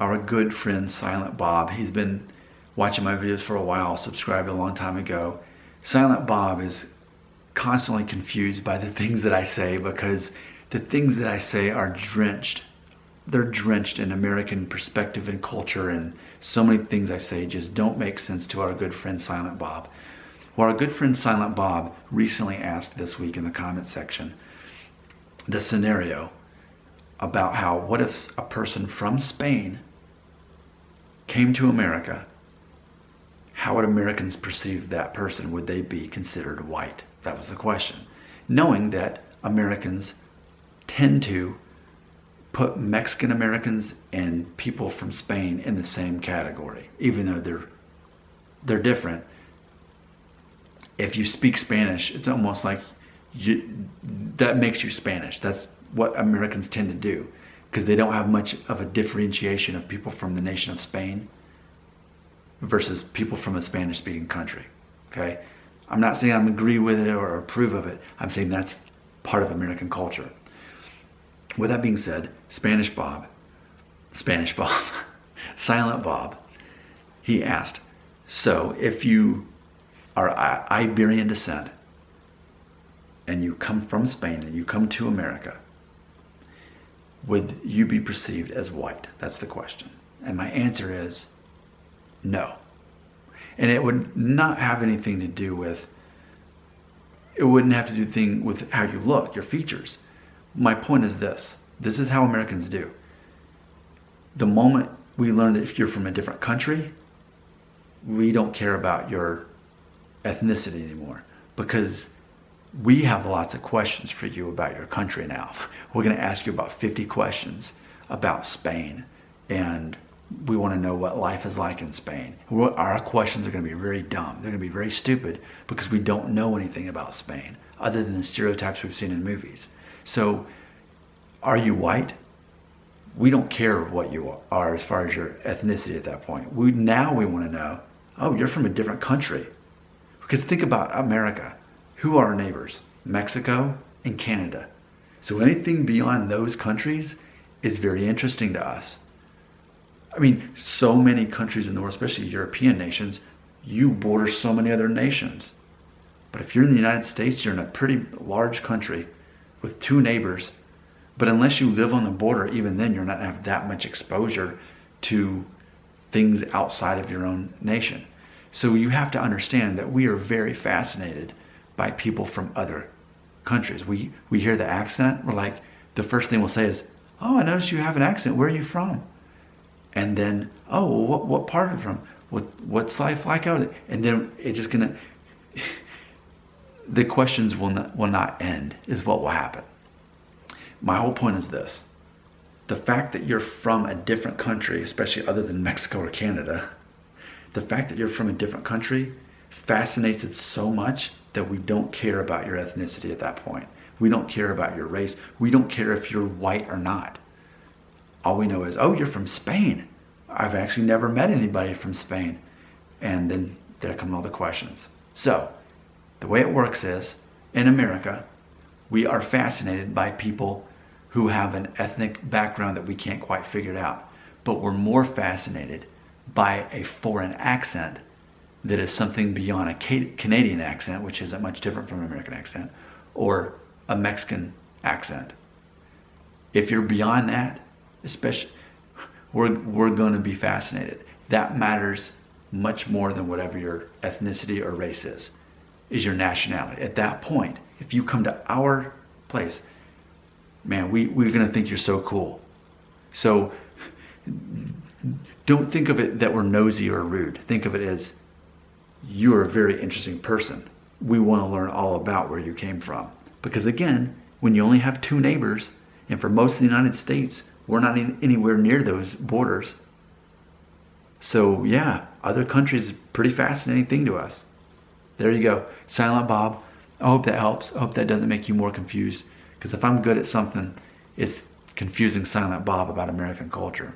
our good friend Silent Bob. He's been watching my videos for a while, subscribed a long time ago. Silent Bob is constantly confused by the things that I say, because the things that I say are drenched. They're drenched in American perspective and culture, and so many things I say just don't make sense to our good friend Silent Bob. Well, our good friend Silent Bob recently asked this week in the comment section the scenario about how, what if a person from Spain came to America? How would Americans perceive that person? Would they be considered white? That was the question. Knowing that Americans tend to put Mexican Americans and people from Spain in the same category, even though they're different. If you speak Spanish, it's almost like that makes you Spanish. That's what Americans tend to do, because they don't have much of a differentiation of people from the nation of Spain versus people from a Spanish-speaking country. Okay, I'm not saying I agree with it or approve of it. I'm saying that's part of American culture. With that being said, Spanish Bob, Silent Bob, he asked, so if you are Iberian descent and you come from Spain and you come to America, would you be perceived as white? That's the question. And my answer is no. And it would not have anything to do with, it wouldn't have to do with how you look, your features. My point is this is how Americans do. The moment we learn that if you're from a different country, we don't care about your ethnicity anymore, because we have lots of questions for you about your country now. We're going to ask you about 50 questions about Spain, and we want to know what life is like in Spain. Our questions are going to be very dumb. They're going to be very stupid, because we don't know anything about Spain other than the stereotypes we've seen in movies. So, are you white? We don't care what you are as far as your ethnicity at that point. Now we want to know, oh, you're from a different country. Because think about America. Who are our neighbors? Mexico and Canada. So anything beyond those countries is very interesting to us. I mean, so many countries in the world, especially European nations, you border so many other nations. But if you're in the United States, you're in a pretty large country with two neighbors. But unless you live on the border, even then you're not going to have that much exposure to things outside of your own nation. So you have to understand that we are very fascinated by people from other countries. We hear the accent, we're like, the first thing we'll say is, oh, I noticed you have an accent, where are you from? And then, oh, well, what part are you from? What's life like out there? And then it's just gonna, the questions will not end, is what will happen. My whole point is this: the fact that you're from a different country, especially other than Mexico or Canada, the fact that you're from a different country fascinates us so much that we don't care about your ethnicity at that point. We don't care about your race. We don't care if you're white or not. All we know is, oh, you're from Spain. I've actually never met anybody from Spain. And then there come all the questions. So the way it works is, in America, we are fascinated by people who have an ethnic background that we can't quite figure out. But we're more fascinated by a foreign accent that is something beyond a Canadian accent, which isn't much different from an American accent, or a Mexican accent. If you're beyond that, especially, we're going to be fascinated. That matters much more than whatever your ethnicity or race is your nationality. At that point, if you come to our place, man, we're going to think you're so cool. So don't think of it that we're nosy or rude. Think of it as, you're a very interesting person. We want to learn all about where you came from. Because again, when you only have two neighbors, and for most of the United States, we're not anywhere near those borders. So yeah, other countries are a pretty fascinating thing to us. There you go. Silent Bob. I hope that helps. I hope that doesn't make you more confused. Because if I'm good at something, it's confusing Silent Bob about American culture.